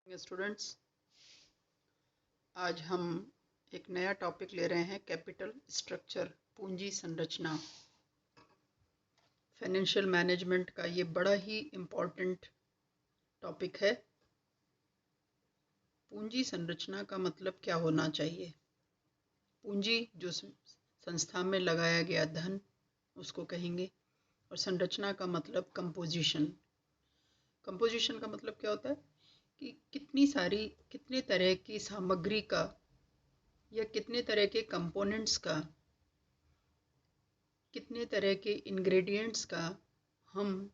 Students, आज हम एक नया टॉपिक ले रहे हैं, कैपिटल स्ट्रक्चर, पूंजी संरचना। फाइनेंशियल मैनेजमेंट का ये बड़ा ही इम्पोर्टेंट टॉपिक है। पूंजी संरचना का मतलब क्या होना चाहिए? पूंजी जो संस्था में लगाया गया धन, उसको कहेंगे। और संरचना का मतलब कंपोजिशन। कंपोजिशन का मतलब क्या होता है कि कितने तरह की सामग्री का या कितने तरह के कंपोनेंट्स का, कितने तरह के इंग्रेडिएंट्स का हम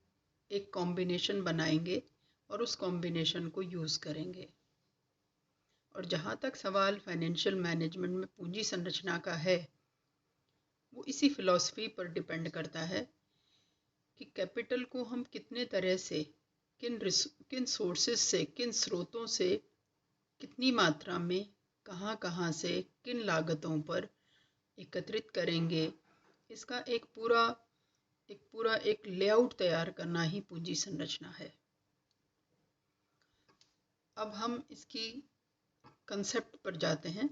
एक कॉम्बिनेशन बनाएंगे और उस कॉम्बिनेशन को यूज़ करेंगे। और जहाँ तक सवाल फाइनेंशियल मैनेजमेंट में पूंजी संरचना का है, वो इसी फिलॉसफी पर डिपेंड करता है कि कैपिटल को हम कितने तरह से, किन सोर्सेज से, किन स्रोतों से, कितनी मात्रा में, कहाँ कहाँ से, किन लागतों पर एकत्रित करेंगे। इसका एक पूरा लेआउट तैयार करना ही पूंजी संरचना है। अब हम इसकी कंसेप्ट पर जाते हैं।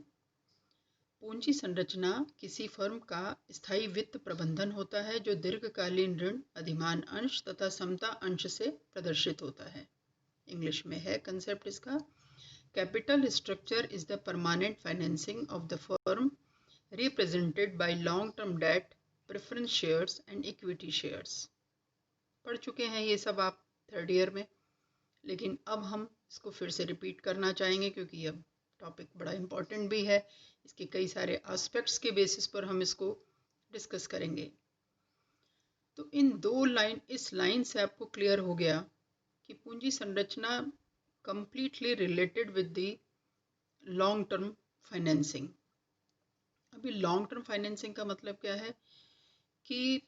पूंजी संरचना किसी फर्म का स्थायी वित्त प्रबंधन होता है जो दीर्घकालीन ऋण, अधिमान अंश तथा समता अंश से प्रदर्शित होता है। इंग्लिश में है कंसेप्ट इसका। Capital structure is the permanent financing of the firm represented by long term debt, preference shares and equity shares. पढ़ चुके हैं ये सब आप थर्ड ईयर में, लेकिन अब हम इसको फिर से रिपीट करना चाहेंगे क्योंकि अब टॉपिक बड़ा इम्पोर्टेंट भी है। इसके कई सारे एस्पेक्ट्स के बेसिस पर हम इसको डिस्कस करेंगे। तो इस लाइन से आपको क्लियर हो गया कि पूंजी संरचना completely related with the long term financing. अभी लॉन्ग टर्म फाइनेंसिंग का मतलब क्या है कि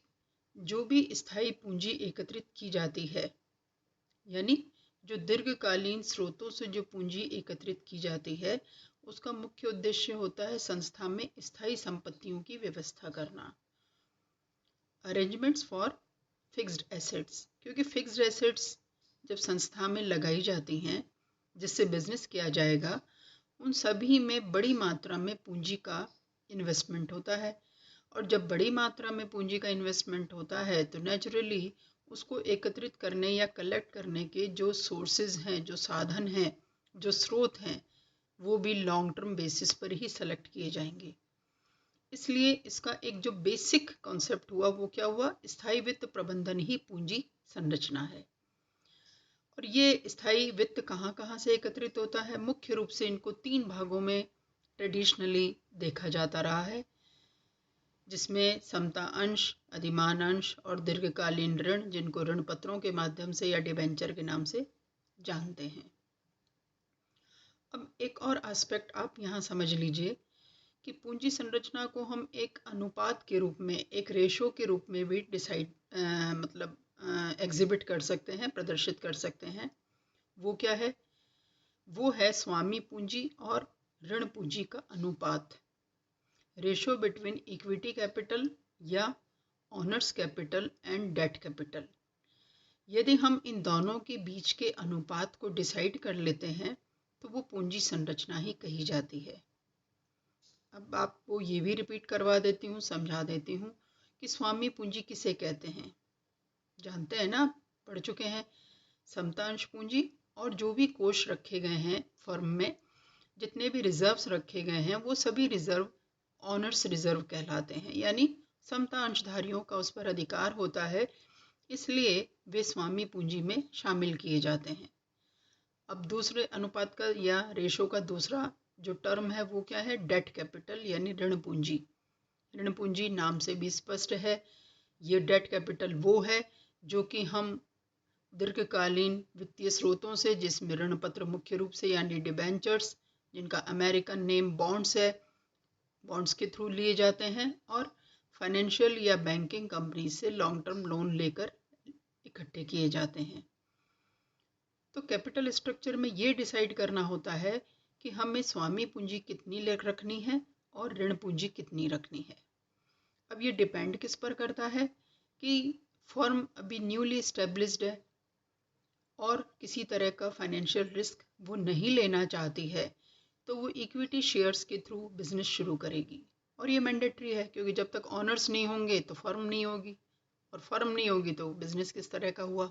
जो भी स्थायी पूंजी एकत्रित की जाती है, यानी जो दीर्घकालीन स्रोतों से जो पूंजी एकत्रित की जाती है, उसका मुख्य उद्देश्य होता है संस्था में स्थायी संपत्तियों की व्यवस्था करना। अरेंजमेंट्स फॉर फिक्स्ड एसेट्स, क्योंकि फिक्स्ड एसेट्स जब संस्था में लगाई जाती हैं जिससे बिजनेस किया जाएगा, उन सभी में बड़ी मात्रा में पूंजी का इन्वेस्टमेंट होता है। और जब बड़ी मात्रा में पूंजी का इन्वेस्टमेंट होता है तो नेचुरली उसको एकत्रित करने या कलेक्ट करने के जो सोर्सेज हैं, जो साधन हैं, जो स्रोत हैं, वो भी लॉन्ग टर्म बेसिस पर ही सेलेक्ट किए जाएंगे। इसलिए इसका एक जो बेसिक कॉन्सेप्ट हुआ वो क्या हुआ? स्थायी वित्त प्रबंधन ही पूंजी संरचना है। और ये स्थायी वित्त कहाँ कहाँ से एकत्रित होता है? मुख्य रूप से इनको 3 भागों में ट्रेडिशनली देखा जाता रहा है, जिसमें समता अंश, अधिमान अंश और दीर्घकालीन ऋण, जिनको ऋण पत्रों के माध्यम से या डिबेंचर के नाम से जानते हैं। अब एक और एस्पेक्ट आप यहाँ समझ लीजिए कि पूंजी संरचना को हम एक अनुपात के रूप में, एक रेशो के रूप में भी एग्जिबिट कर सकते हैं, प्रदर्शित कर सकते हैं। वो क्या है? वो है स्वामी पूंजी और ऋण पूंजी का अनुपात, रेशो बिटवीन इक्विटी कैपिटल या honours capital and debt capital. यदि हम इन दोनों के बीच के अनुपात को डिसाइड कर लेते हैं तो वो पूंजी संरचना ही कही जाती है। अब आपको ये भी रिपीट करवा देती हूँ, समझा देती हूँ कि स्वामी पूंजी किसे कहते हैं। जानते हैं ना, पढ़ चुके हैं। समतांश पूंजी, और जो भी कोष रखे गए हैं फर्म में, जितने भी रिजर्व्स रखे गए हैं, वो सभी रिजर्व ऑनर्स रिजर्व कहलाते हैं, यानी समता अंशधारियों का उस पर अधिकार होता है, इसलिए वे स्वामी पूंजी में शामिल किए जाते हैं। अब दूसरे अनुपात का या रेशो का दूसरा जो टर्म है वो क्या है? डेट कैपिटल, यानी ऋण पूंजी। ऋण पूंजी नाम से भी स्पष्ट है, ये डेट कैपिटल वो है जो कि हम दीर्घकालीन वित्तीय स्रोतों से, जिसमें ऋण पत्र मुख्य रूप से यानी डिबेंचर्स, जिनका अमेरिकन नेम बॉन्ड्स है, बॉन्ड्स के थ्रू लिए जाते हैं, और फाइनेंशियल या बैंकिंग कंपनी से लॉन्ग टर्म लोन लेकर इकट्ठे किए जाते हैं। तो कैपिटल स्ट्रक्चर में ये डिसाइड करना होता है कि हमें स्वामी पूंजी कितनी रखनी है और ऋण पूंजी कितनी रखनी है। अब ये डिपेंड किस पर करता है कि फर्म अभी न्यूली इस्टेब्लिश्ड है और किसी तरह का फाइनेंशियल रिस्क वो नहीं लेना चाहती है तो वो इक्विटी शेयर्स के थ्रू बिजनेस शुरू करेगी। और ये मैंडेटरी है, क्योंकि जब तक ऑनर्स नहीं होंगे तो फर्म नहीं होगी, और फर्म नहीं होगी तो बिजनेस किस तरह का हुआ।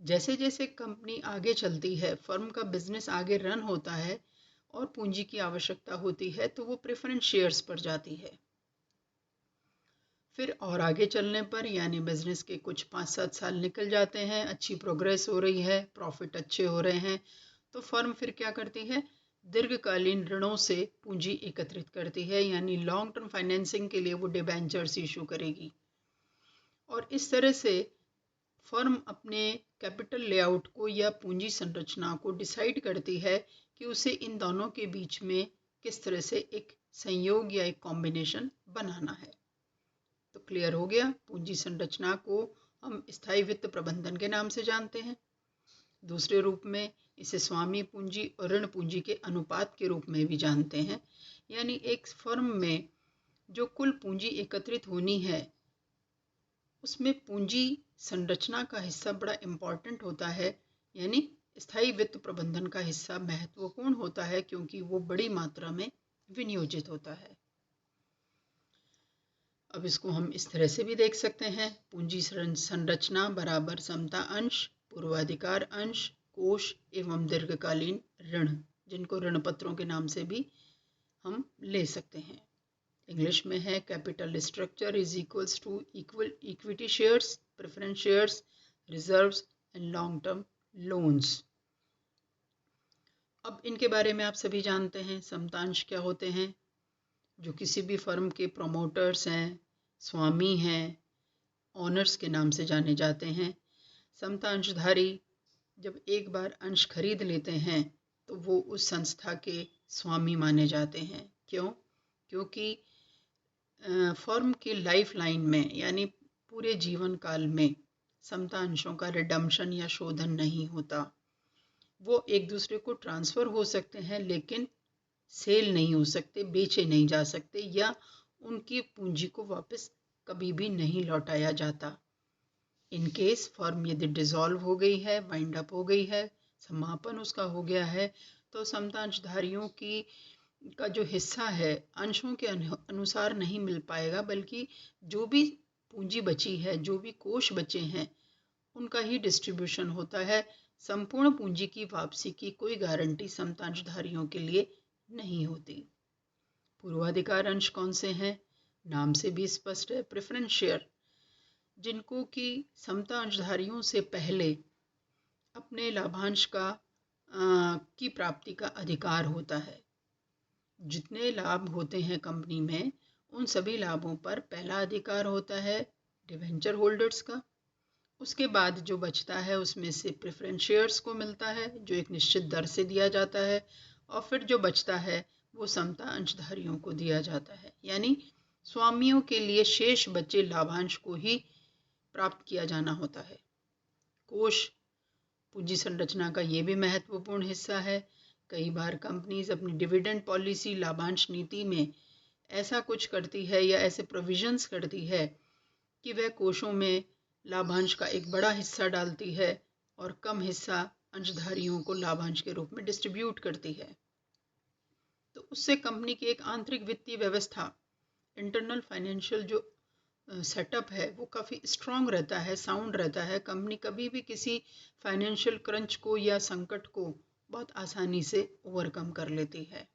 जैसे जैसे कंपनी आगे चलती है, फर्म का बिजनेस आगे रन होता है और पूंजी की आवश्यकता होती है, तो वो प्रेफरेंस शेयर्स पर जाती है। फिर और आगे चलने पर, यानी बिजनेस के कुछ 5-7 साल निकल जाते हैं, अच्छी प्रोग्रेस हो रही है, प्रॉफिट अच्छे हो रहे हैं, तो फर्म फिर क्या करती है, दीर्घकालीन ऋणों से पूंजी एकत्रित करती है, यानी लॉन्ग टर्म फाइनेंसिंग के लिए वो डिबेंचर्स इशू करेगी। और इस तरह से फर्म अपने कैपिटल लेआउट को या पूंजी संरचना को डिसाइड करती है कि उसे इन दोनों के बीच में किस तरह से एक संयोग या एक कॉम्बिनेशन बनाना है। तो क्लियर हो गया, पूंजी संरचना को हम स्थायी वित्त प्रबंधन के नाम से जानते हैं। दूसरे रूप में इसे स्वामी पूंजी और ऋण पूंजी के अनुपात के रूप में भी जानते हैं, यानी एक फर्म में जो कुल पूंजी एकत्रित होनी है उसमें पूंजी संरचना का हिस्सा बड़ा इम्पॉर्टेंट होता है, यानी स्थायी वित्त प्रबंधन का हिस्सा महत्वपूर्ण होता है, क्योंकि वो बड़ी मात्रा में विनियोजित होता है। अब इसको हम इस तरह से भी देख सकते हैं, पूंजी संरचना बराबर समता अंश, पूर्वाधिकार अंश, कोष एवं दीर्घकालीन ऋण, जिनको ऋण पत्रों के नाम से भी हम ले सकते हैं। इंग्लिश में है capital structure is equals to equity shares, preference shares, reserves and long term loans. अब इनके बारे में आप सभी जानते हैं, समतांश क्या होते हैं, जो किसी भी फर्म के प्रोमोटर्स हैं, स्वामी हैं, ऑनर्स के नाम से जाने जाते हैं। समतांशधारी जब एक बार अंश खरीद लेते हैं तो वो उस संस्था के स्वामी माने जाते हैं। क्यों? क्योंकि फर्म की लाइफ लाइन में, यानी पूरे जीवन काल में समतांशों का रिडम्पशन या शोधन नहीं होता। वो एक दूसरे को ट्रांसफ़र हो सकते हैं, लेकिन सेल नहीं हो सकते, बेचे नहीं जा सकते, या उनकी पूंजी को वापस कभी भी नहीं लौटाया जाता। इन केस फर्म यदि डिसॉल्व हो गई है, वाइंड अप हो गई है, समापन उसका हो गया है, तो समतांशधारियों की का जो हिस्सा है अंशों के अनुसार नहीं मिल पाएगा, बल्कि जो भी पूंजी बची है, जो भी कोष बचे हैं, उनका ही डिस्ट्रीब्यूशन होता है। संपूर्ण पूंजी की वापसी की कोई गारंटी समतांशधारियों के लिए नहीं होती। पूर्वाधिकार अंश कौन से हैं? नाम से भी स्पष्ट है, प्रेफरेंस शेयर, जिनको कि समतांशधारियों से पहले अपने लाभांश की प्राप्ति का अधिकार होता है। जितने लाभ होते हैं कंपनी में, उन सभी लाभों पर पहला अधिकार होता है डिवेंचर होल्डर्स का। उसके बाद जो बचता है उसमें से प्रेफरेंस शेयर्स को मिलता है, जो एक निश्चित दर से दिया जाता है, और फिर जो बचता है वो समता अंशधारियों को दिया जाता है, यानी स्वामियों के लिए शेष बचे लाभांश को ही प्राप्त किया जाना होता है। कोष पूंजी संरचना का ये भी महत्वपूर्ण हिस्सा है। कई बार कंपनीज अपनी डिविडेंड पॉलिसी, लाभांश नीति में ऐसा कुछ करती है या ऐसे प्रोविजंस करती है कि वह कोषों में लाभांश का एक बड़ा हिस्सा डालती है और कम हिस्सा अंशधारियों को लाभांश के रूप में डिस्ट्रीब्यूट करती है। तो उससे कंपनी की एक आंतरिक वित्तीय व्यवस्था, इंटरनल फाइनेंशियल जो सेटअप है, वो काफ़ी स्ट्रॉन्ग रहता है, साउंड रहता है। कंपनी कभी भी किसी फाइनेंशियल क्रंच को या संकट को बहुत आसानी से ओवरकम कर लेती है।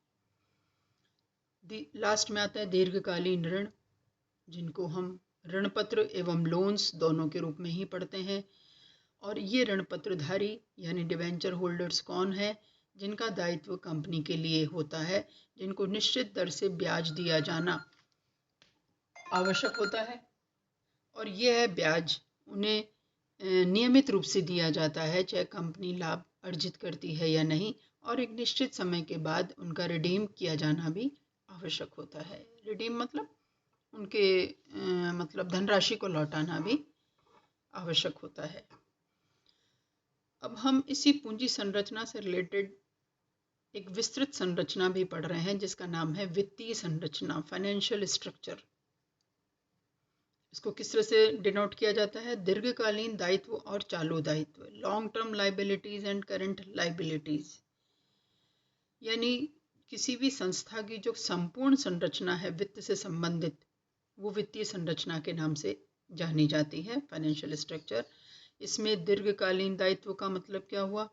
लास्ट में आता है दीर्घकालीन ऋण, जिनको हम ऋण पत्र एवं लोन्स दोनों के रूप में ही पढ़ते हैं। और ये ऋण पत्रधारी यानी डिवेंचर होल्डर्स कौन है? जिनका दायित्व कंपनी के लिए होता है, जिनको निश्चित दर से ब्याज दिया जाना आवश्यक होता है, और यह ब्याज उन्हें नियमित रूप से दिया जाता है, चाहे कंपनी लाभ अर्जित करती है या नहीं, और एक निश्चित समय के बाद उनका रिडीम किया जाना भी आवश्यक होता है। रिडीम मतलब उनके मतलब धनराशि को लौटाना भी आवश्यक होता है। अब हम इसी पूंजी संरचना से रिलेटेड एक विस्तृत संरचना भी पढ़ रहे हैं, जिसका नाम है वित्तीय संरचना, फाइनेंशियल स्ट्रक्चर। इसको किस तरह से डिनोट किया जाता है? दीर्घकालीन दायित्व और चालू दायित्व, long term liabilities and current liabilities. यानी किसी भी संस्था की जो संपूर्ण संरचना है वित्त से संबंधित, वो वित्तीय संरचना के नाम से जानी जाती है, फाइनेंशियल स्ट्रक्चर। इसमें दीर्घकालीन दायित्व का मतलब क्या हुआ?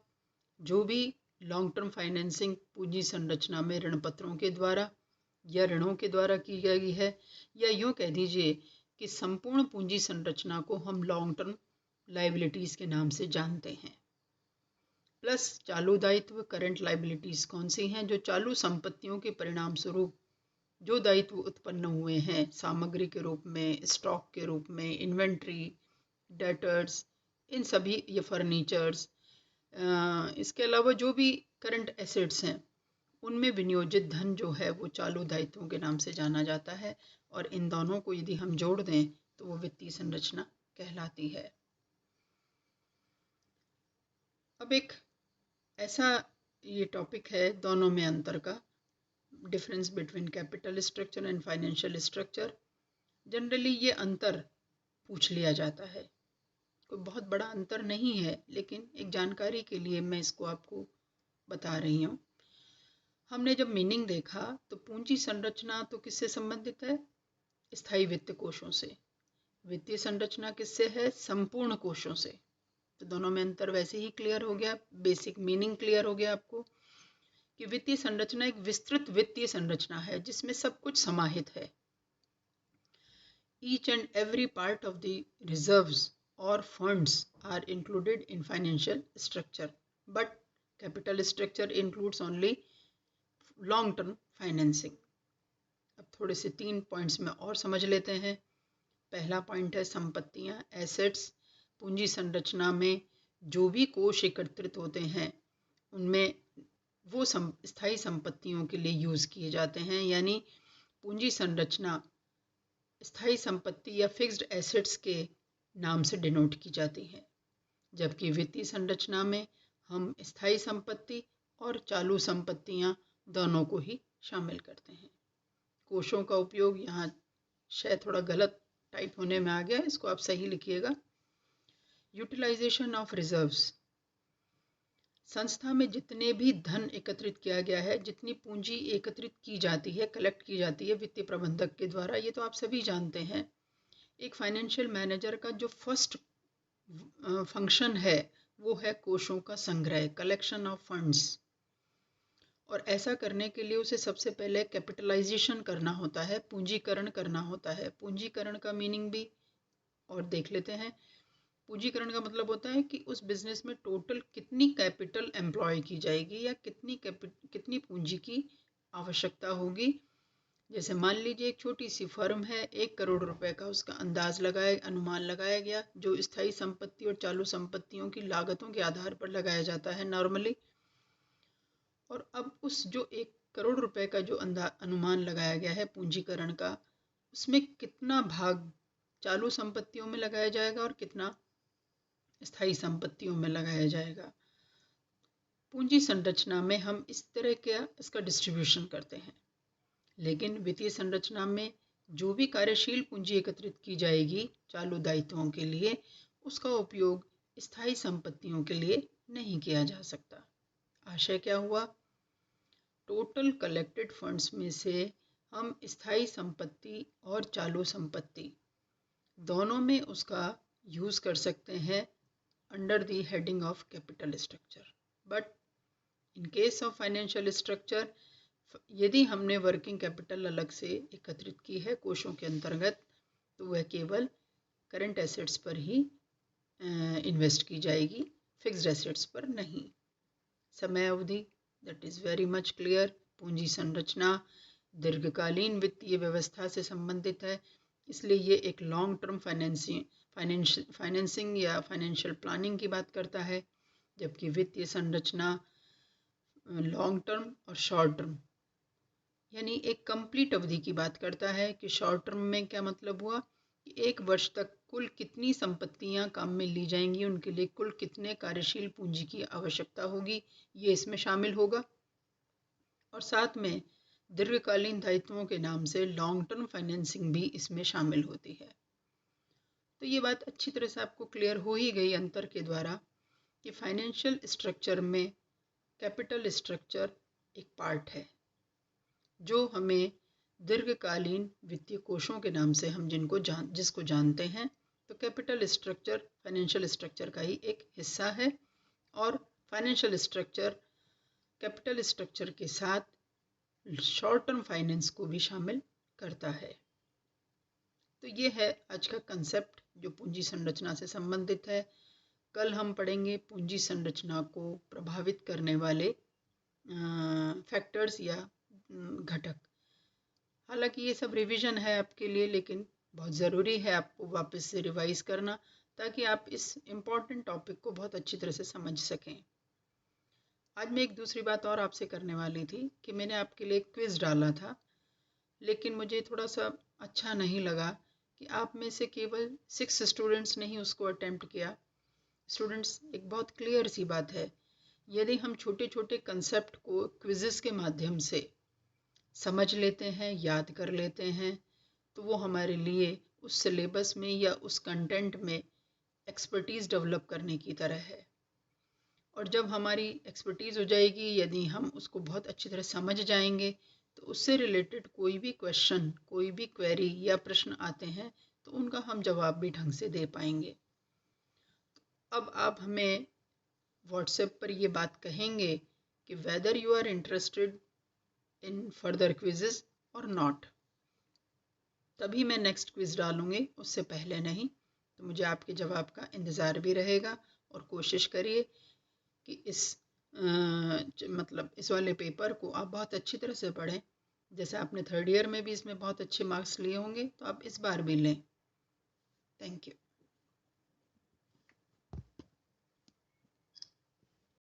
जो भी लॉन्ग टर्म फाइनेंसिंग पूंजी संरचना में ऋण पत्रों के द्वारा या ऋणों के द्वारा की गई है, या यूँ कह दीजिए कि संपूर्ण पूंजी संरचना को हम लॉन्ग टर्म लाइबिलिटीज़ के नाम से जानते हैं। प्लस चालू दायित्व, करंट लाइबिलिटीज़ कौन सी हैं? जो चालू संपत्तियों के परिणाम स्वरूप जो दायित्व उत्पन्न हुए हैं, सामग्री के रूप में, स्टॉक के रूप में, इन्वेंट्री, डेटर्स, इन सभी, ये फर्नीचर्स, इसके अलावा जो भी करंट एसेट्स हैं, उनमें विनियोजित धन जो है वो चालू दायित्वों के नाम से जाना जाता है। और इन दोनों को यदि हम जोड़ दें तो वो वित्तीय संरचना कहलाती है। अब एक ऐसा ये टॉपिक है दोनों में अंतर का, difference between capital structure and financial structure. Generally ये अंतर पूछ लिया जाता है, कोई बहुत बड़ा अंतर नहीं है, लेकिन एक जानकारी के लिए मैं इसको आपको बता रही हूँ। हमने जब मीनिंग देखा तो पूंजी संरचना तो किससे संबंधित है? स्थायी वित्त कोषों से। वित्तीय संरचना किससे है? संपूर्ण कोषों से। तो दोनों में अंतर वैसे ही क्लियर हो गया, बेसिक मीनिंग क्लियर हो गया आपको कि वित्तीय संरचना एक विस्तृत वित्तीय संरचना है जिसमें सब कुछ समाहित है। Each and every part of the reserves और funds are included in financial structure, but capital structure includes only long term financing. अब थोड़े से 3 पॉइंट्स में और समझ लेते हैं। पहला पॉइंट है संपत्तियां, एसेट्स। पूंजी संरचना में जो भी कोष एकत्रित होते हैं उनमें वो स्थायी संपत्तियों के लिए यूज़ किए जाते हैं, यानी पूंजी संरचना स्थायी संपत्ति या फिक्स्ड एसेट्स के नाम से डिनोट की जाती है, जबकि वित्तीय संरचना में हम स्थायी संपत्ति और चालू संपत्तियां दोनों को ही शामिल करते हैं। कोषों का उपयोग, यहाँ शायद थोड़ा गलत टाइप होने में आ गया, इसको आप सही लिखिएगा। यूटिलाइजेशन ऑफ रिजर्व्स, संस्था में जितने भी धन एकत्रित किया गया है, जितनी पूंजी एकत्रित की जाती है, कलेक्ट की जाती है वित्तीय प्रबंधक के द्वारा, ये तो आप सभी जानते हैं। एक फाइनेंशियल मैनेजर का जो फर्स्ट फंक्शन है वो है कोषों का संग्रह, कलेक्शन ऑफ फंड्स। और ऐसा करने के लिए उसे सबसे पहले कैपिटलाइजेशन करना होता है, पूंजीकरण करना होता है। पूंजीकरण का मीनिंग भी और देख लेते हैं। पूंजीकरण का मतलब होता है कि उस बिजनेस में टोटल कितनी कैपिटल एम्प्लॉय की जाएगी या कितनी पूंजी की आवश्यकता होगी। जैसे मान लीजिए एक छोटी सी फर्म है, 1 करोड़ रुपए का उसका अनुमान लगाया गया, जो स्थायी संपत्ति और चालू संपत्तियों की लागतों के आधार पर लगाया जाता है नॉर्मली। और अब उस जो 1 करोड़ रुपए का जो अनुमान लगाया गया है पूंजीकरण का, उसमें कितना भाग चालू संपत्तियों में लगाया जाएगा और कितना स्थायी संपत्तियों में लगाया जाएगा। पूंजी संरचना में हम इस तरह का इसका डिस्ट्रीब्यूशन करते हैं, लेकिन वित्तीय संरचना में जो भी कार्यशील पूंजी एकत्रित की जाएगी चालू दायित्वों के लिए, उसका उपयोग स्थायी संपत्तियों के लिए नहीं किया जा सकता। आशय क्या हुआ? टोटल कलेक्टेड फंड्स में से हम स्थायी संपत्ति और चालू संपत्ति दोनों में उसका यूज़ कर सकते हैं under the heading of capital structure. But in case of financial structure, यदि हमने वर्किंग कैपिटल अलग से एकत्रित की है कोषों के अंतर्गत, तो वह केवल करंट एसेट्स पर ही इन्वेस्ट की जाएगी, फिक्स्ड एसेट्स पर नहीं। समय अवधि, that is very much clear. पूंजी संरचना दीर्घकालीन वित्तीय व्यवस्था से संबंधित है, इसलिए ये एक लॉन्ग टर्म फाइनेंसिंग या फाइनेंशियल प्लानिंग की बात करता है, जबकि वित्तीय संरचना लॉन्ग टर्म और शॉर्ट टर्म यानी एक कंप्लीट अवधि की बात करता है। कि शॉर्ट टर्म में क्या मतलब हुआ कि 1 वर्ष तक कुल कितनी संपत्तियां काम में ली जाएंगी, उनके लिए कुल कितने कार्यशील पूंजी की आवश्यकता होगी, ये इसमें शामिल होगा। और साथ में दीर्घकालीन दायित्वों के नाम से लॉन्ग टर्म फाइनेंसिंग भी इसमें शामिल होती है। तो ये बात अच्छी तरह से आपको क्लियर हो ही गई अंतर के द्वारा कि फाइनेंशियल स्ट्रक्चर में कैपिटल स्ट्रक्चर एक पार्ट है जो हमें दीर्घकालीन वित्तीय कोषों के नाम से हम जिसको जानते हैं। तो कैपिटल स्ट्रक्चर फाइनेंशियल स्ट्रक्चर का ही एक हिस्सा है और फाइनेंशियल स्ट्रक्चर कैपिटल स्ट्रक्चर के साथ शॉर्ट टर्म फाइनेंस को भी शामिल करता है। तो ये है आज का कंसेप्ट जो पूंजी संरचना से संबंधित है। कल हम पढ़ेंगे पूंजी संरचना को प्रभावित करने वाले फैक्टर्स या घटक। हालांकि ये सब रिवीजन है आपके लिए, लेकिन बहुत ज़रूरी है आपको वापस से रिवाइज करना ताकि आप इस इम्पॉर्टेंट टॉपिक को बहुत अच्छी तरह से समझ सकें। आज मैं एक दूसरी बात और आपसे करने वाली थी कि मैंने आपके लिए क्विज़ डाला था, लेकिन मुझे थोड़ा सा अच्छा नहीं लगा कि आप में से केवल 6 स्टूडेंट्स ने ही उसको अटेम्प्ट किया। स्टूडेंट्स, एक बहुत क्लियर सी बात है, यदि हम छोटे छोटे कंसेप्ट को क्विज़ेस के माध्यम से समझ लेते हैं, याद कर लेते हैं, तो वो हमारे लिए उस सिलेबस में या उस कंटेंट में एक्सपर्टीज़ डेवलप करने की तरह है। और जब हमारी एक्सपर्टीज़ हो जाएगी, यदि हम उसको बहुत अच्छी तरह समझ जाएंगे, तो उससे रिलेटेड कोई भी क्वेश्चन, कोई भी क्वेरी या प्रश्न आते हैं तो उनका हम जवाब भी ढंग से दे पाएंगे। अब आप हमें व्हाट्सएप पर ये बात कहेंगे कि whether you are interested in further quizzes और नॉट, तभी मैं नेक्स्ट क्विज डालूंगी, उससे पहले नहीं। तो मुझे आपके जवाब का इंतज़ार भी रहेगा और कोशिश करिए कि इस वाले पेपर को आप बहुत अच्छी तरह से पढ़ें। जैसे आपने 3rd ईयर में भी इसमें बहुत अच्छे मार्क्स लिए होंगे, तो आप इस बार भी लें। Thank you.